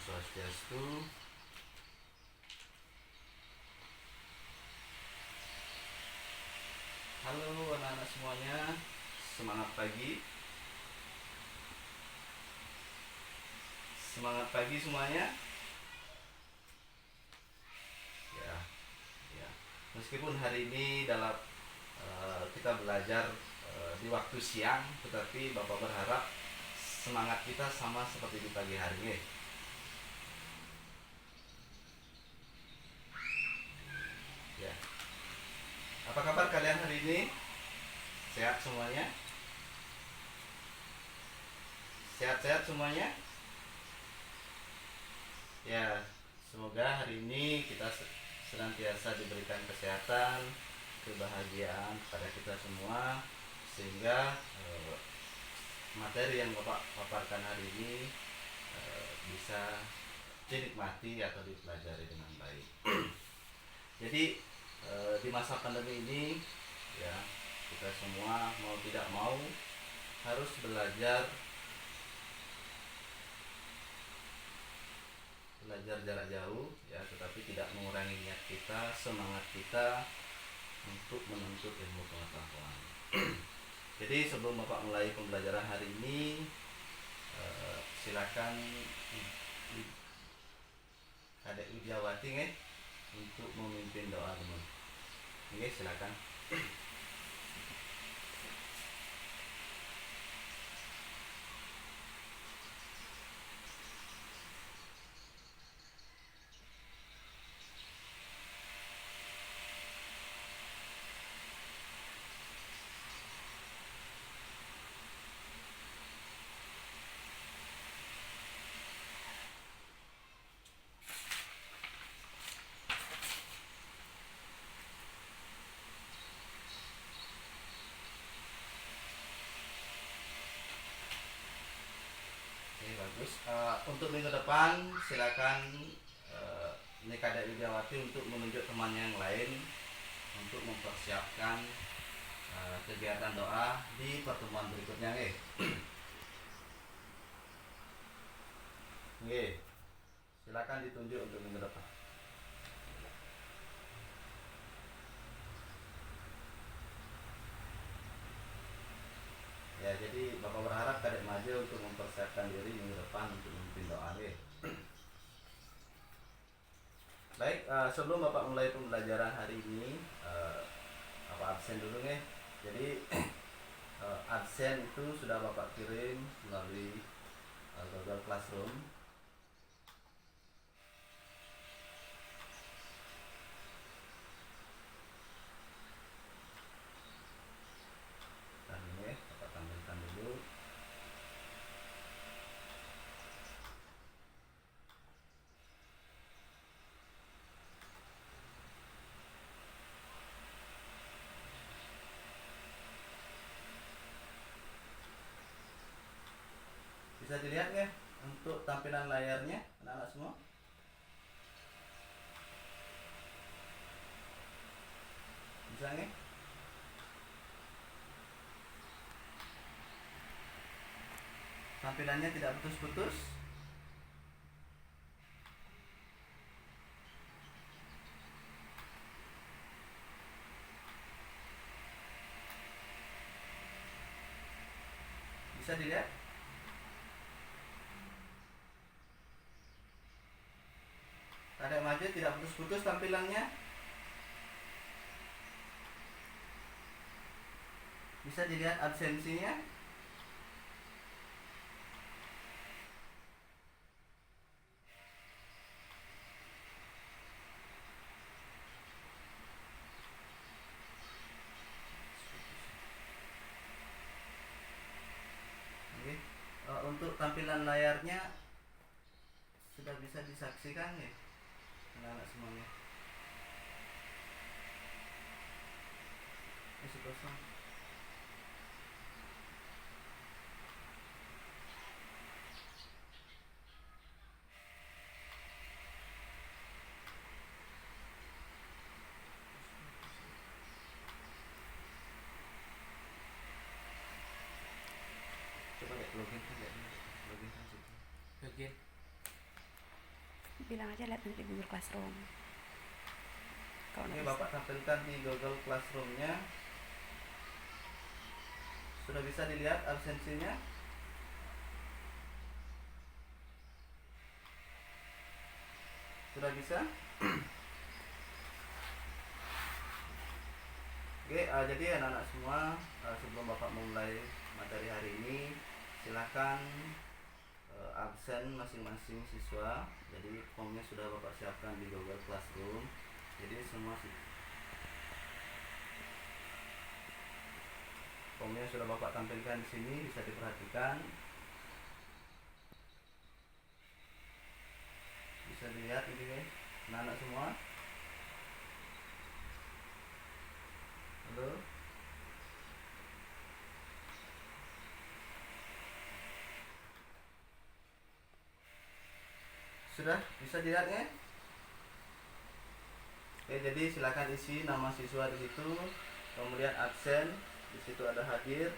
Swastiastu. Halo anak-anak semuanya, semangat pagi. Semangat pagi semuanya. Ya, ya. Meskipun hari ini dalam kita belajar di waktu siang, tetapi Bapak berharap semangat kita sama seperti di pagi hari. Ya. Apa kabar kalian hari ini? Sehat semuanya? Sehat-sehat semuanya? Ya, semoga hari ini kita senantiasa diberikan kesehatan, kebahagiaan kepada kita semua, sehingga materi yang Bapak paparkan hari ini bisa dinikmati atau dipelajari dengan baik. Jadi di masa pandemi ini, ya, kita semua mau tidak mau harus belajar jarak jauh, ya, tetapi tidak mengurangi niat kita, semangat kita untuk menuntut ilmu pengetahuan. Jadi sebelum Bapak mulai pembelajaran hari ini, silakan Adik Widiawati untuk memimpin doa teman. Silakan. Bagus. Untuk minggu depan silakan Nikada Widiawati untuk menunjuk temannya yang lain untuk mempersiapkan kegiatan doa di pertemuan berikutnya. Silakan ditunjuk untuk minggu depan. Ya, jadi Bapak berharap Kadek Maju untuk mempersiapkan diri minggu depan untuk memimpin doa. Baik, sebelum Bapak mulai pembelajaran hari ini, Bapak absen dulu Jadi absen itu sudah Bapak kirim melalui Google Classroom. Dan ini Bapak tampilkan dulu. Bisa dilihat untuk tampilan layarnya anak-anak semua? Bisa Tampilannya tidak putus-putus? Bisa dilihat? Kadek Maju tidak putus-putus tampilannya? Bisa dilihat absensinya? Untuk tampilan layarnya sudah bisa disaksikan anak-anak semuanya? Masih kosong. Coba login kan situ. Login. bilang aja lihat nanti di Google Classroom. Oke, Bapak tampilkan di Google Classroom-nya. Sudah bisa dilihat absensinya? Sudah bisa? Oke, jadi anak-anak semua, sebelum Bapak mulai materi hari ini, silakan absen masing-masing siswa. Jadi formnya sudah Bapak siapkan di Google Classroom. Jadi semua formnya sudah Bapak tampilkan di sini, bisa diperhatikan. Bisa dilihat ini guys, anak-anak semua. Halo. Sudah bisa dilihatnya? Oke, jadi silakan isi nama siswa di situ, kemudian absen, di situ ada hadir,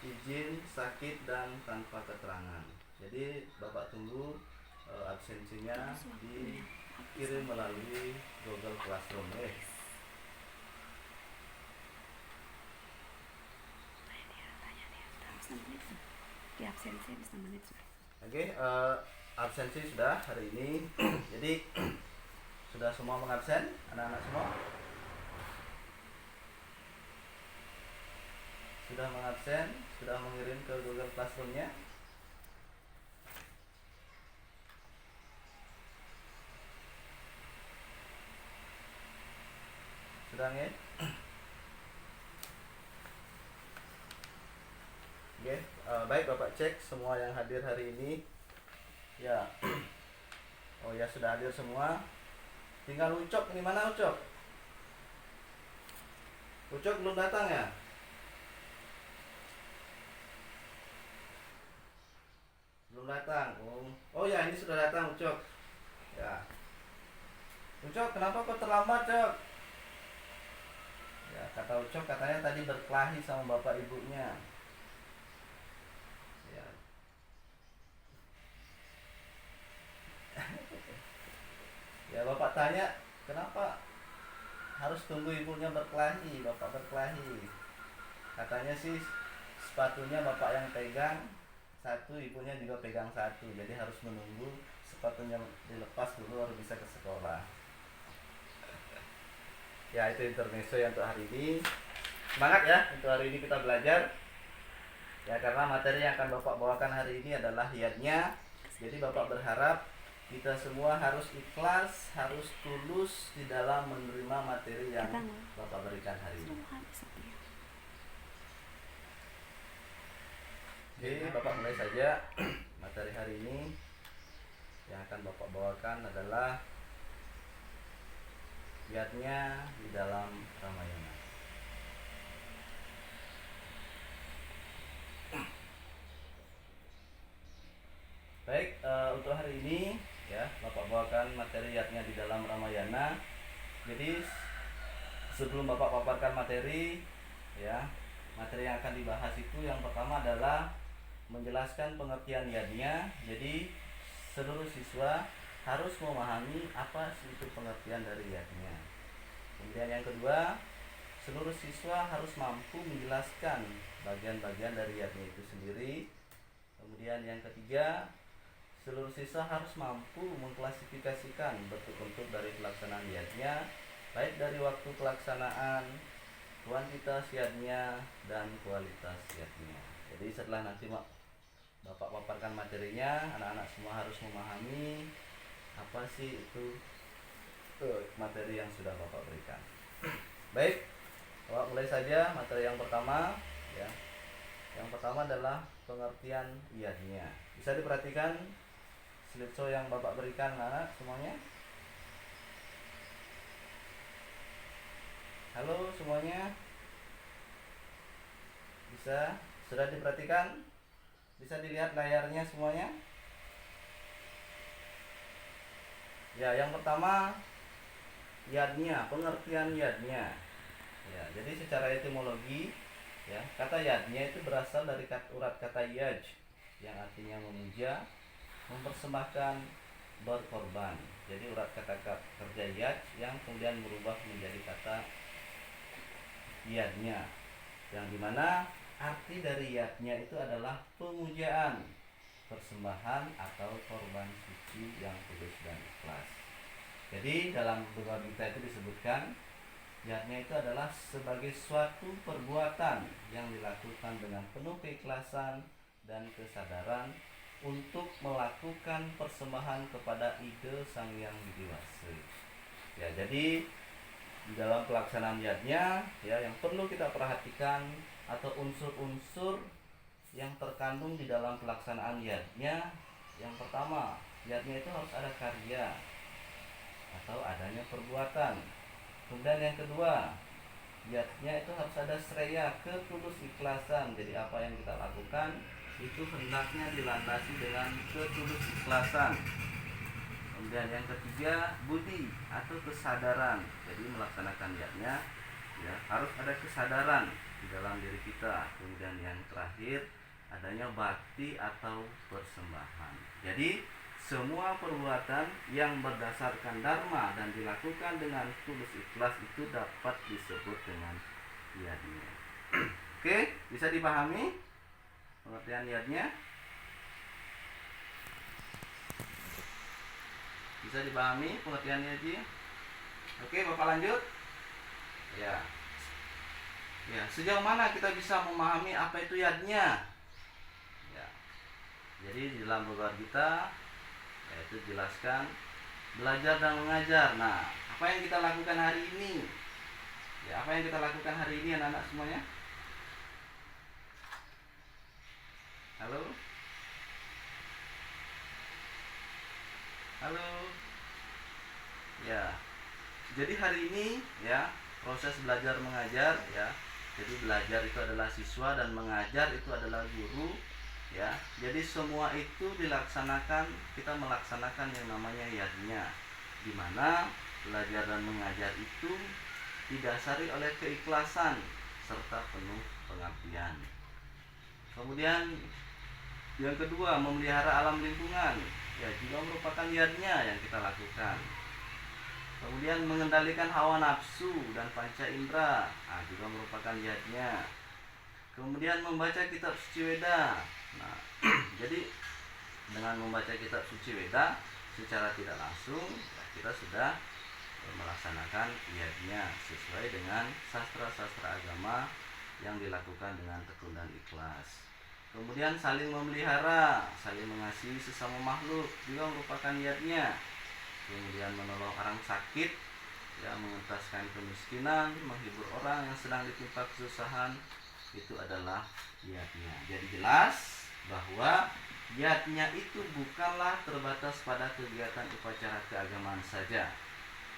izin, sakit, dan tanpa keterangan. Jadi Bapak tunggu absensinya dikirim melalui Google Classroom. Di absensi habis 6 menit. Oke, absensi sudah hari ini. Jadi sudah semua mengabsen, anak-anak semua? Sudah mengabsen, sudah mengirim ke Google Classroom-nya? Sudah nggak? Oke, baik Bapak cek semua yang hadir hari ini. Ya. Oh ya, sudah hadir semua. Tinggal Ucok, ini mana Ucok? Ucok belum datang ya? Belum datang. Oh ya, ini sudah datang Ucok. Ya. Ucok, kenapa kok terlambat, Cok? Ya, kata Ucok katanya tadi berkelahi sama bapak ibunya. Ya. Ya, Bapak tanya, kenapa harus tunggu ibunya berkelahi, Bapak berkelahi? Katanya sih sepatunya Bapak yang pegang satu, ibunya juga pegang satu, jadi harus menunggu sepatunya dilepas dulu baru bisa ke sekolah. Ya, itu intermezzo yang untuk hari ini. Semangat ya, untuk hari ini kita belajar. Ya, karena materi yang akan Bapak bawakan hari ini adalah hiyatnya. Jadi Bapak berharap kita semua harus ikhlas, harus tulus di dalam menerima materi yang Bapak berikan hari ini. Oke, Bapak mulai saja. Materi hari ini yang akan Bapak bawakan adalah hiyatnya di dalam Ramayana. Baik, untuk hari ini ya Bapak bawakan materi hiyatnya di dalam Ramayana. Jadi sebelum Bapak paparkan materi ya, materi yang akan dibahas itu yang pertama adalah menjelaskan pengertian hiyatnya. Jadi seluruh siswa harus memahami apa sih itu pengertian dari hiyatnya. Kemudian yang kedua, seluruh siswa harus mampu menjelaskan bagian-bagian dari hiyatnya itu sendiri. Kemudian yang ketiga, seluruh siswa harus mampu mengklasifikasikan bentuk-bentuk dari pelaksanaan hiyatnya, baik dari waktu pelaksanaan, kuantitas hiyatnya, dan kualitas hiyatnya. Jadi setelah nanti Bapak paparkan materinya, anak-anak semua harus memahami apa sih itu materi yang sudah Bapak berikan. Baik, Bapak mulai saja materi yang pertama ya. Yang pertama adalah pengertian hiyatnya. Bisa diperhatikan slideshow yang Bapak berikan anak semuanya. Halo semuanya. Bisa? Sudah diperhatikan? Bisa dilihat layarnya semuanya? Ya, yang pertama yadnya, pengertian yadnya. Ya, jadi secara etimologi ya, kata yadnya itu berasal dari urat kata yaj yang artinya memuja, mempersembahkan, berkorban. Jadi urat kata kerja yad yang kemudian berubah menjadi kata yadnya, yang dimana arti dari yadnya itu adalah pemujaan, persembahan atau korban suci yang tulus dan ikhlas. Jadi dalam Bhagavad Gita itu disebutkan yadnya itu adalah sebagai suatu perbuatan yang dilakukan dengan penuh keikhlasan dan kesadaran untuk melakukan persembahan kepada ide Sang Yang Widiwasa. Ya, jadi di dalam pelaksanaan yadnya ya yang perlu kita perhatikan atau unsur-unsur yang terkandung di dalam pelaksanaan yadnya. Yang pertama, yadnya itu harus ada karya atau adanya perbuatan. Kemudian yang kedua, yadnya itu harus ada sreya, ketulus ikhlasan. Jadi apa yang kita lakukan itu hendaknya dilandasi dengan ketulus ikhlasan. Kemudian yang ketiga, budi atau kesadaran. Jadi melaksanakan yadnya ya harus ada kesadaran di dalam diri kita. Kemudian yang terakhir, adanya bakti atau persembahan. Jadi semua perbuatan yang berdasarkan dharma dan dilakukan dengan tulus ikhlas itu dapat disebut dengan yadnya. Oke, bisa dipahami pengertian yadnya? Bisa dipahami pengertian yadnya? Oke, Bapak lanjut. Ya. Ya, sejauh mana kita bisa memahami apa itu yadnya? Ya. Jadi di dalam Bhagavad Gita yaitu jelaskan belajar dan mengajar. Nah, apa yang kita lakukan hari ini? Ya, apa yang kita lakukan hari ini anak-anak semuanya? Halo? Halo? Ya. Jadi hari ini ya, proses belajar mengajar ya. Jadi belajar itu adalah siswa dan mengajar itu adalah guru. Ya, jadi semua itu dilaksanakan, kita melaksanakan yang namanya yadnya, di mana belajar dan mengajar itu didasari oleh keikhlasan serta penuh pengabdian. Kemudian yang kedua, memelihara alam lingkungan, ya juga merupakan yadnya yang kita lakukan. Kemudian mengendalikan hawa nafsu dan panca indera, juga merupakan yadnya. Kemudian membaca kitab suci Weda. Nah, jadi dengan membaca kitab suci Weda secara tidak langsung kita sudah melaksanakan yadnya sesuai dengan sastra-sastra agama yang dilakukan dengan tekun dan ikhlas. Kemudian saling memelihara, saling mengasihi sesama makhluk juga merupakan yadnya. Kemudian menolong orang sakit, ya, mengentaskan kemiskinan, menghibur orang yang sedang ditimpa kesusahan, itu adalah yadnya. Jadi jelas bahwa yadnya itu bukanlah terbatas pada kegiatan upacara keagamaan saja.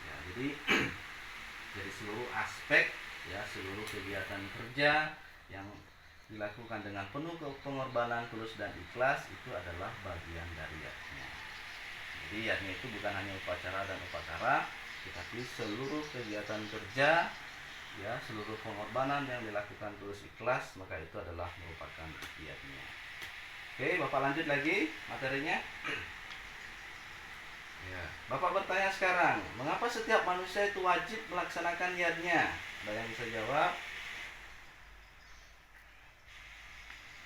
Ya, jadi seluruh aspek ya, seluruh kegiatan kerja yang dilakukan dengan penuh pengorbanan, tulus dan ikhlas itu adalah bagian dari yadnya. Jadi yadnya itu bukan hanya upacara dan upacara, tetapi seluruh kegiatan kerja ya, seluruh pengorbanan yang dilakukan tulus ikhlas, maka itu adalah merupakan yadnya. Oke, Bapak lanjut lagi materinya. Ya, Bapak bertanya sekarang, mengapa setiap manusia itu wajib melaksanakan yadnya? Ada yang bisa jawab?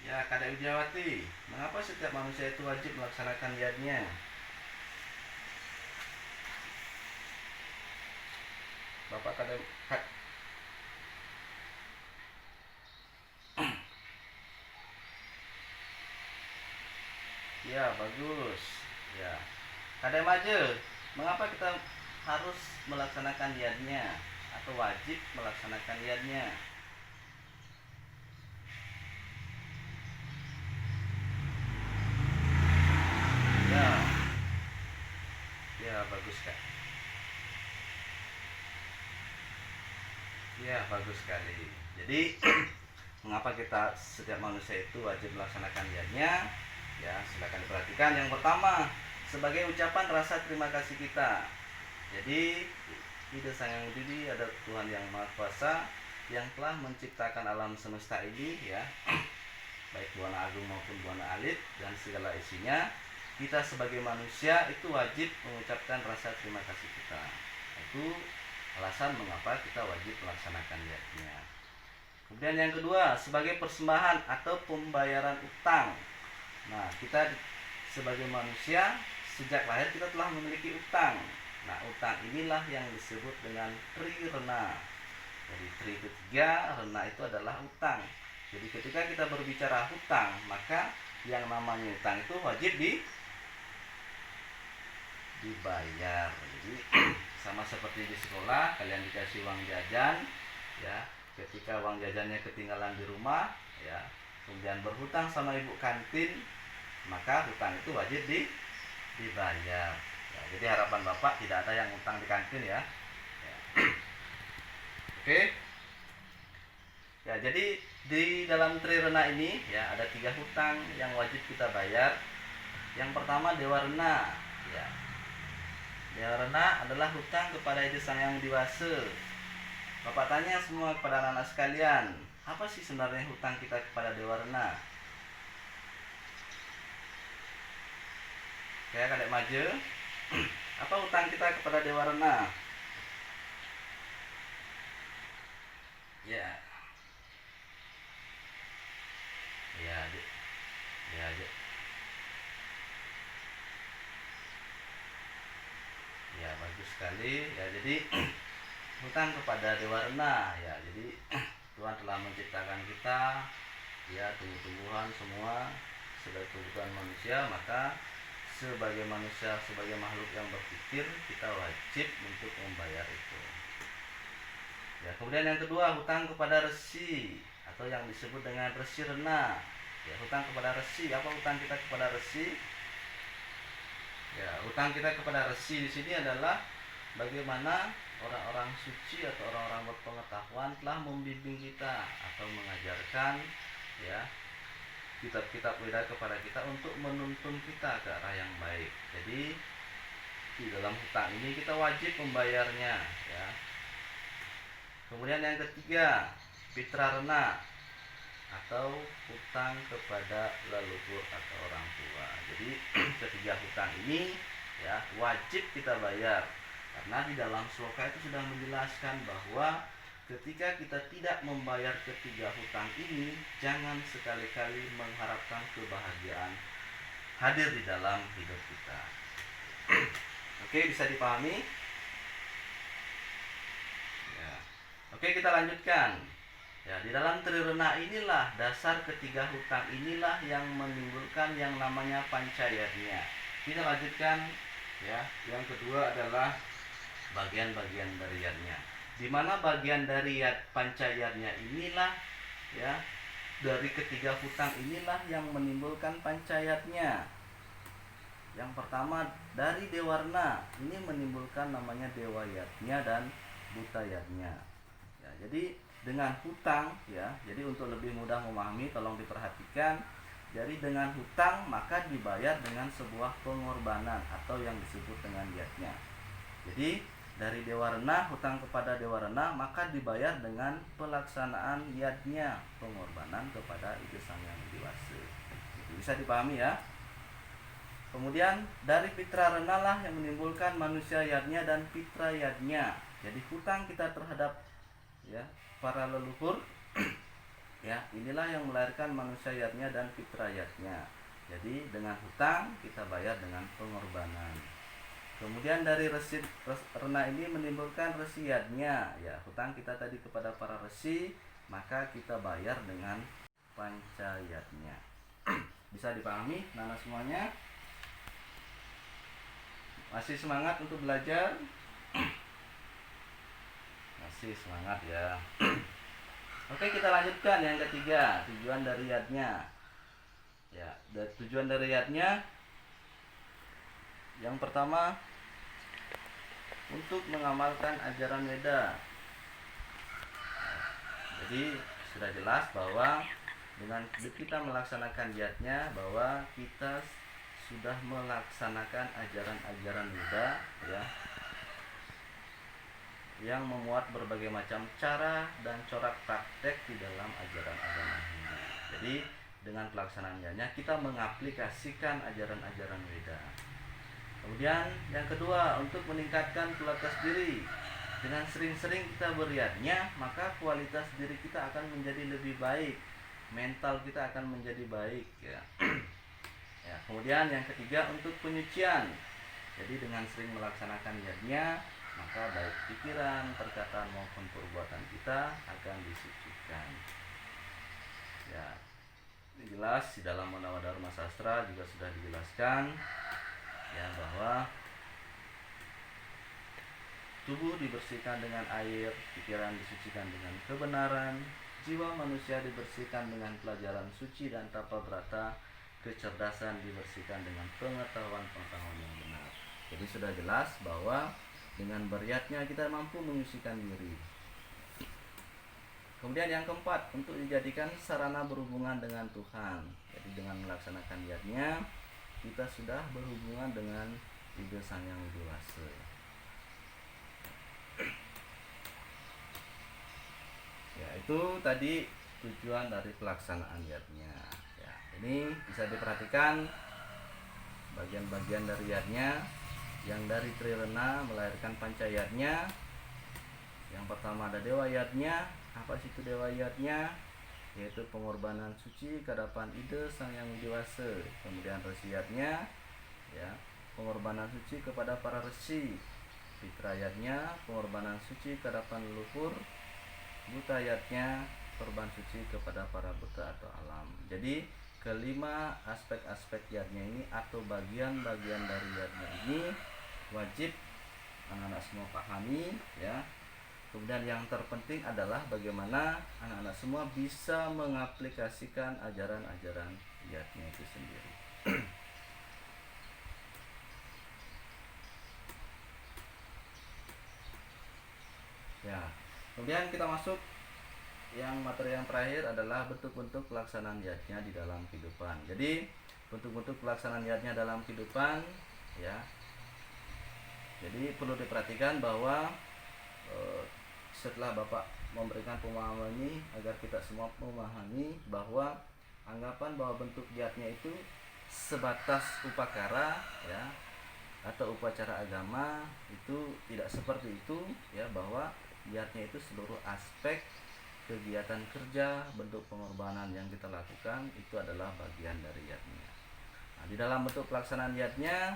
Ya, Kadek Widyawati, mengapa setiap manusia itu wajib melaksanakan yadnya? Bapak Kadek. Ya, bagus. Ya. Kadek Maje, mengapa kita harus melaksanakan yadnya atau wajib melaksanakan yadnya? Ya. Ya, bagus Kak. Ya, bagus sekali. Jadi mengapa kita setiap manusia itu wajib melaksanakan yadnya? Ya, silakan diperhatikan. Yang pertama, sebagai ucapan rasa terima kasih kita. Jadi ide Sang Yang Widi ada Tuhan yang Maha Kuasa yang telah menciptakan alam semesta ini ya, baik Buana Agung maupun Buana Alit dan segala isinya. kita sebagai manusia itu wajib mengucapkan rasa terima kasih kita. Itu alasan mengapa kita wajib melaksanakan niatnya. Kemudian yang kedua, sebagai persembahan atau pembayaran utang. Nah, kita sebagai manusia sejak lahir kita telah memiliki utang. Nah, utang inilah yang disebut dengan trirena. Jadi tri itu 3, rena itu adalah utang. Jadi ketika kita berbicara hutang, maka yang namanya utang itu wajib dibayar. Jadi sama seperti di sekolah, kalian dikasih uang jajan, ya. Ketika uang jajannya ketinggalan di rumah, ya, kemudian berhutang sama ibu kantin, maka hutang itu wajib dibayar. Ya, jadi harapan Bapak tidak ada yang utang di kantin ya. Ya. Oke. Ya, jadi di dalam trirena ini ya ada 3 hutang yang wajib kita bayar. Yang pertama dewa rena, ya. Dewa rena adalah hutang kepada ide sang yang dewasa. Bapak tanya semua kepada anak-anak sekalian, apa sih sebenarnya hutang kita kepada dewa rena? Kayak kadek maju. Apa hutang kita kepada dewa rena? Ya. Ya, ya, ya, bagus sekali. Ya, jadi hutang kepada dewa rena, ya. Jadi Tuhan telah menciptakan kita, ya, tumbuh-tumbuhan semua sebagai kebutuhan manusia, maka sebagai manusia, sebagai makhluk yang berpikir, kita wajib untuk membayar itu. Ya, kemudian yang kedua, hutang kepada resi atau yang disebut dengan resi rena. Ya, hutang kepada resi. Apa hutang kita kepada resi? Ya, hutang kita kepada resi di sini adalah bagaimana orang-orang suci atau orang-orang berpengetahuan telah membimbing kita atau mengajarkan, ya, kitab-kitab Weda kepada kita untuk menuntun kita ke arah yang baik. Jadi di dalam hutang ini kita wajib membayarnya, ya. Kemudian yang ketiga, pitra rena atau hutang kepada leluhur atau orang tua. Jadi ketiga hutang ini, ya, wajib kita bayar. Karena di dalam sloka itu sudah menjelaskan bahwa ketika kita tidak membayar ketiga hutang ini, jangan sekali-kali mengharapkan kebahagiaan hadir di dalam hidup kita. Oke, bisa dipahami? Ya. Oke, kita lanjutkan. Ya, di dalam trirena inilah dasar ketiga hutang inilah yang menimbulkan yang namanya pancayarnya. Kita lanjutkan, ya. Yang kedua adalah bagian-bagian dari yadnya. Di mana bagian dari yad pancayarnya inilah, ya, dari ketiga hutang inilah yang menimbulkan pancayatnya. Yang pertama dari dewarna, ini menimbulkan namanya dewa yadnya dan buta yadnya. Ya, jadi dengan hutang, ya, jadi untuk lebih mudah memahami tolong diperhatikan. Jadi dengan hutang maka dibayar dengan sebuah pengorbanan atau yang disebut dengan yadnya. Jadi dari dewa rena, hutang kepada dewa rena maka dibayar dengan pelaksanaan yadnya, pengorbanan kepada ide sang yang dewasa. Itu bisa dipahami ya. Kemudian dari pitra rena lah yang menimbulkan manusia yadnya dan pitra yadnya. Jadi hutang kita terhadap, ya, para leluhur ya, inilah yang melahirkan manusia yadnya dan pitra yadnya. Jadi dengan hutang kita bayar dengan pengorbanan. Kemudian dari resi rena ini menimbulkan resi yadnya, ya, hutang kita tadi kepada para resi maka kita bayar dengan pancayatnya. Bisa dipahami nana semuanya? Masih semangat untuk belajar? Masih semangat ya. Oke, kita lanjutkan yang ketiga, tujuan dari yadnya. Ya, tujuan dari yadnya yang pertama untuk mengamalkan ajaran Weda. Jadi sudah jelas bahwa dengan kita melaksanakan yadnya bahwa kita sudah melaksanakan ajaran-ajaran Weda, ya, yang memuat berbagai macam cara dan corak praktek di dalam ajaran agama Hindu. Jadi dengan pelaksanaannya kita mengaplikasikan ajaran-ajaran Weda. Kemudian yang kedua, untuk meningkatkan kualitas diri. Dengan sering-sering kita beriatnya, maka kualitas diri kita akan menjadi lebih baik, mental kita akan menjadi baik ya. Ya, kemudian yang ketiga, untuk penyucian. Jadi dengan sering melaksanakan yatnya, maka baik pikiran, perkataan maupun perbuatan kita akan disucikan. Ya, ini jelas di dalam Manawa Dharma Sastra juga sudah dijelaskan ya, bahwa tubuh dibersihkan dengan air, pikiran disucikan dengan kebenaran, jiwa manusia dibersihkan dengan pelajaran suci dan tapa brata, kecerdasan dibersihkan dengan pengetahuan-pengetahuan yang benar. Jadi sudah jelas bahwa dengan beriatnya kita mampu menyucikan diri. Kemudian yang keempat, untuk dijadikan sarana berhubungan dengan Tuhan. Jadi dengan melaksanakan yatnya, kita sudah berhubungan dengan Ide Sang Yang Widi Wasa. Ya, itu tadi tujuan dari pelaksanaan yatnya. Ya, ini bisa diperhatikan bagian-bagian dari yatnya. Yang dari Trirena melahirkan pancayatnya. Yang pertama ada Dewa Yatnya. Apa sih itu Dewa Yatnya? Yaitu pengorbanan suci ke hadapan Ide Sang Yang Widi Wasa. Kemudian Resi Yatnya, ya, pengorbanan suci kepada para resi. Fitra Yatnya, pengorbanan suci ke hadapan leluhur. Buta Yatnya, korban suci kepada para buta atau alam. Jadi kelima aspek-aspek yatnya ini atau bagian-bagian dari yatnya ini wajib anak-anak semua pahami ya. Kemudian yang terpenting adalah bagaimana anak-anak semua bisa mengaplikasikan ajaran-ajaran yatnya itu sendiri. Ya, kemudian kita masuk yang materi yang terakhir adalah bentuk-bentuk pelaksanaan yatnya di dalam kehidupan. Jadi bentuk-bentuk pelaksanaan yatnya dalam kehidupan ya. Jadi perlu diperhatikan bahwa setelah Bapak memberikan pemahaman ini agar kita semua memahami bahwa anggapan bahwa bentuk yatnya itu sebatas upacara ya atau upacara agama itu tidak seperti itu ya, bahwa yatnya itu seluruh aspek kegiatan kerja, bentuk pengorbanan yang kita lakukan itu adalah bagian dari yatnya. Nah, di dalam bentuk pelaksanaan yatnya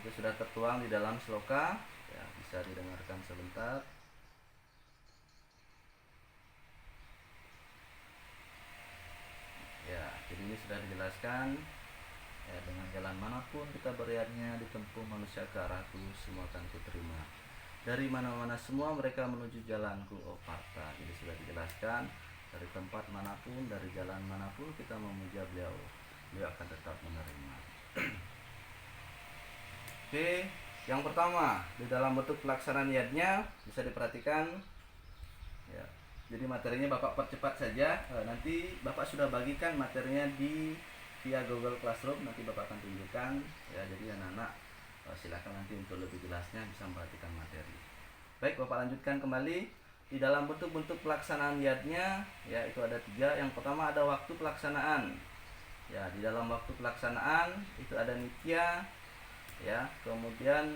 itu sudah tertuang di dalam sloka ya, bisa didengarkan sebentar. Ya, jadi ini sudah dijelaskan ya, dengan jalan manapun kita beriatnya ditempuh manusia ke arahku, semua akan kuterima. Dari mana-mana semua mereka menuju jalanku, oh Parta. Jadi sudah dijelaskan dari tempat manapun, dari jalan manapun kita memuja beliau akan tetap menerima. Oke, yang pertama di dalam bentuk pelaksanaan yatnya bisa diperhatikan ya. Jadi materinya Bapak percepat saja. Nanti Bapak sudah bagikan materinya di via Google Classroom, nanti Bapak akan tunjukkan ya. Jadi anak-anak silakan nanti untuk lebih jelasnya bisa memperhatikan materi. Baik, Bapak lanjutkan kembali. Di dalam bentuk-bentuk pelaksanaan yatnya ya itu ada 3. Yang pertama ada waktu pelaksanaan. Ya, di dalam waktu pelaksanaan itu ada nitya ya, kemudian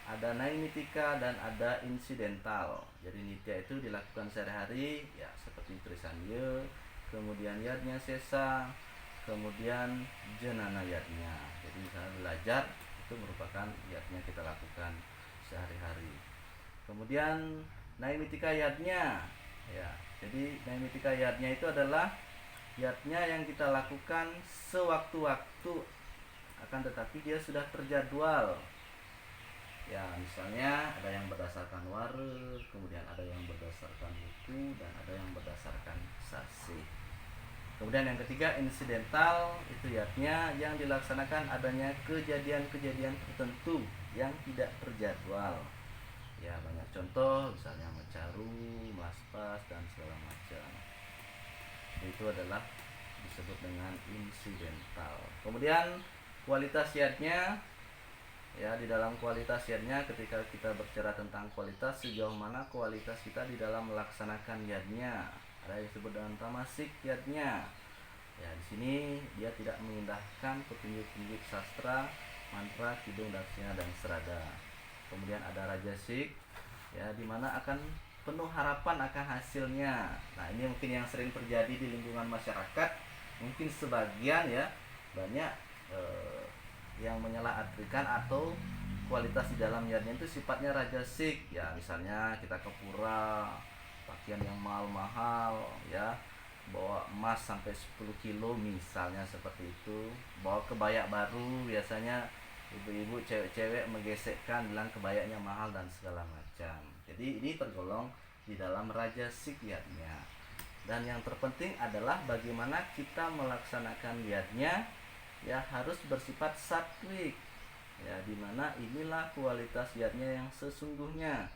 ada naimitika dan ada insidental. Jadi nitya itu dilakukan sehari-hari ya, seperti trisanya, kemudian yatnya sesa, kemudian jenana yatnya. Jadi misalnya belajar itu merupakan yatnya kita lakukan sehari-hari. Kemudian naimitika yatnya ya. Jadi naimitika yatnya itu adalah yatnya yang kita lakukan sewaktu-waktu, akan tetapi dia sudah terjadwal ya. Misalnya ada yang berdasarkan ware, kemudian ada yang berdasarkan buku, dan ada yang berdasarkan sasi. Kemudian yang ketiga incidental, itu yatnya yang dilaksanakan adanya kejadian-kejadian tertentu yang tidak terjadwal ya. Banyak contoh, misalnya mecaru, maspas, dan segala macam. Itu adalah disebut dengan incidental. Kemudian kualitas yatnya ya di dalam kualitas yadnya. Ketika kita berbicara tentang kualitas, sejauh mana kualitas kita di dalam melaksanakan yadnya, ada yang disebut dengan tamasik yadnya. Ya, di sini dia tidak mengindahkan petunjuk-petunjuk sastra, mantra, kidung, daksina, dan serada. Kemudian ada rajasik, ya, dimana akan penuh harapan akan hasilnya. Nah, ini mungkin yang sering terjadi di lingkungan masyarakat. Mungkin sebagian, ya, banyak yang menyalahartikan atau kualitas di dalam yadnya itu sifatnya rajasik. Ya, misalnya kita ke pura, pakaian yang mahal-mahal, ya, bawa emas sampai 10 kilo misalnya, seperti itu. Bawa kebaya baru, biasanya ibu-ibu, cewek-cewek menggesekkan, bilang kebayanya mahal dan segala macam. Jadi ini tergolong di dalam rajasik yadnya. Dan yang terpenting adalah bagaimana kita melaksanakan yadnya, ya, harus bersifat satwik, ya, dimana inilah kualitas yadnya yang sesungguhnya,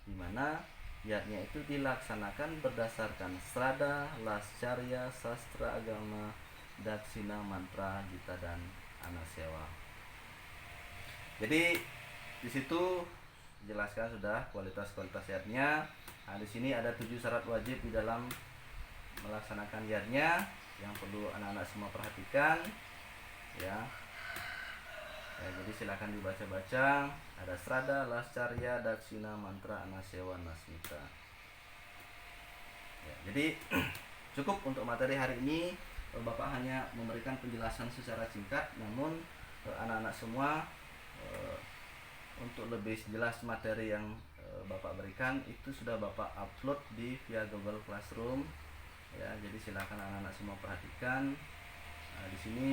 dimana yadnya itu dilaksanakan berdasarkan strada, lascarya, sastra agama, daksina, mantra, gita, dan anasewa. Jadi di situ dijelaskan sudah kualitas-kualitas yadnya. Nah, di sini ada 7 syarat wajib di dalam melaksanakan yadnya yang perlu anak-anak semua perhatikan, ya. Ya, jadi silakan dibaca-baca. Ada strada, lascarya, daksina, mantra, anasewa, nasmita. Ya, jadi cukup untuk materi hari ini. Bapak hanya memberikan penjelasan secara singkat, namun anak-anak semua, untuk lebih jelas materi yang Bapak berikan itu sudah Bapak upload di via Google Classroom, ya. Jadi silakan anak-anak semua perhatikan. Nah, di sini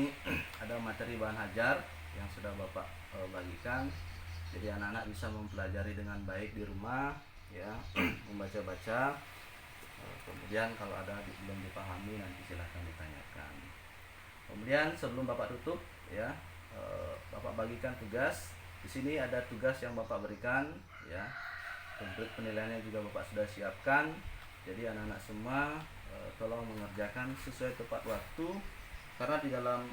ada materi bahan hajar yang sudah Bapak bagikan. Jadi anak-anak bisa mempelajari dengan baik di rumah, ya, membaca-baca. Kemudian kalau ada belum dipahami, nanti silahkan ditanyakan. Kemudian sebelum Bapak tutup, ya, Bapak bagikan tugas. Di sini ada tugas yang Bapak berikan, ya. Untuk penilaiannya juga Bapak sudah siapkan. Jadi anak-anak semua tolong mengerjakan sesuai tepat waktu, karena di dalam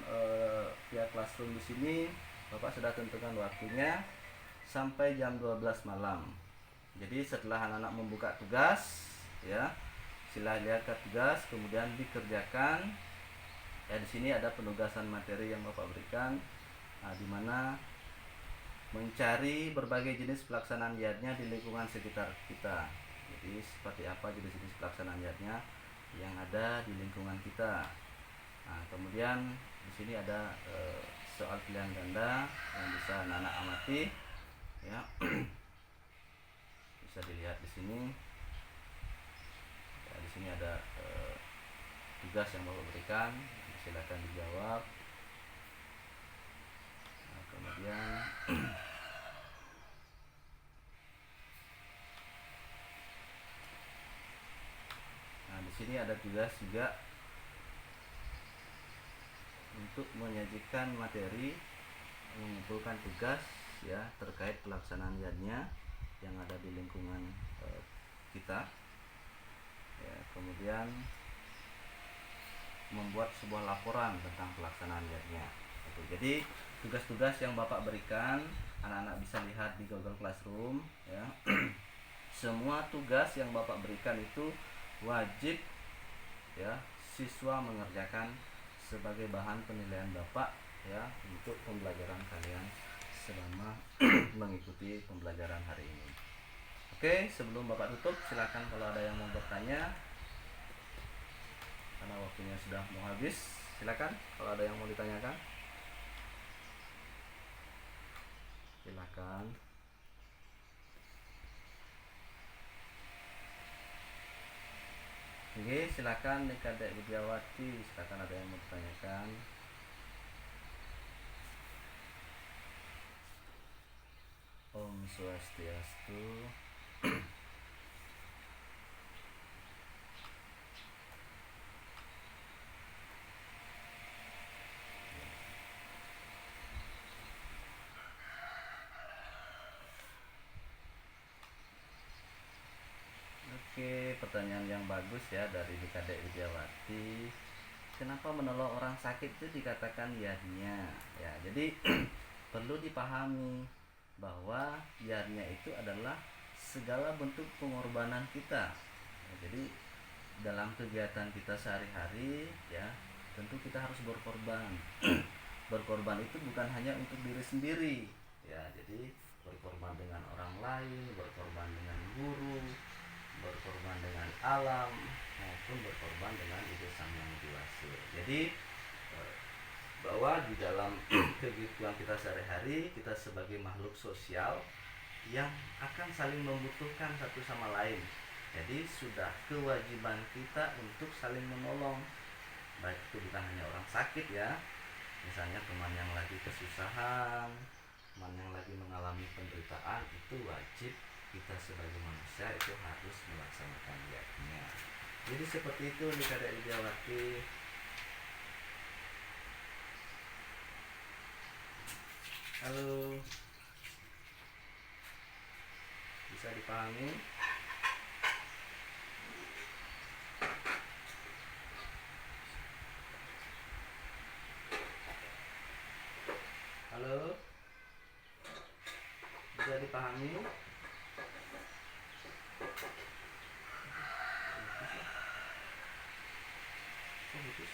via Classroom di sini Bapak sudah tentukan waktunya sampai jam 12 malam. Jadi setelah anak-anak membuka tugas, ya, silahkan lihat ke tugas, kemudian dikerjakan. Ya, di sini ada penugasan materi yang Bapak berikan, di mana mencari berbagai jenis pelaksanaan yadnya di lingkungan sekitar kita. Jadi seperti apa jenis-jenis pelaksanaan yadnya yang ada di lingkungan kita. Nah, kemudian di sini ada soal pilihan ganda yang bisa anak-anak amati, ya. Bisa dilihat di sini. Ya, di sini ada tugas yang Bapak berikan, silakan dijawab. Nah, kemudian nah, di sini ada tugas juga untuk menyajikan materi, mengumpulkan tugas, ya, terkait pelaksanaan yadnya yang ada di lingkungan kita, ya. Kemudian membuat sebuah laporan tentang pelaksanaan yadnya. Jadi tugas-tugas yang Bapak berikan, anak-anak bisa lihat di Google Classroom, ya. Semua tugas yang Bapak berikan itu wajib, ya, siswa mengerjakan sebagai bahan penilaian Bapak, ya, untuk pembelajaran kalian selama mengikuti pembelajaran hari ini. Oke, sebelum Bapak tutup, silakan kalau ada yang mau bertanya, karena waktunya sudah mau habis. Silakan kalau ada yang mau ditanyakan, silakan. Oke, silakan Adik Widyawati, silakan ada yang mau ditanyakan. Om Swastiastu. Oke, pertanyaan yang bagus, ya, dari Adik Widyawati. Kenapa menolong orang sakit itu dikatakan yadnya? Ya, jadi perlu dipahami bahwa jihadnya itu adalah segala bentuk pengorbanan kita. Jadi dalam kegiatan kita sehari-hari ya, tentu kita harus berkorban. Berkorban itu bukan hanya untuk diri sendiri ya, jadi berkorban dengan orang lain, berkorban dengan guru, berkorban dengan alam, maupun berkorban dengan ide sang yang dewasa. Jadi bahwa di dalam kehidupan kita sehari-hari, kita sebagai makhluk sosial yang akan saling membutuhkan satu sama lain. Jadi sudah kewajiban kita untuk saling menolong. Baik itu bukan hanya orang sakit ya, misalnya teman yang lagi kesusahan, teman yang lagi mengalami penderitaan, itu wajib kita sebagai manusia itu harus melaksanakan jihadnya. Jadi seperti itu nih Kadek Widiawati. Halo, bisa dipahami? Halo, bisa dipahami? Kok putus?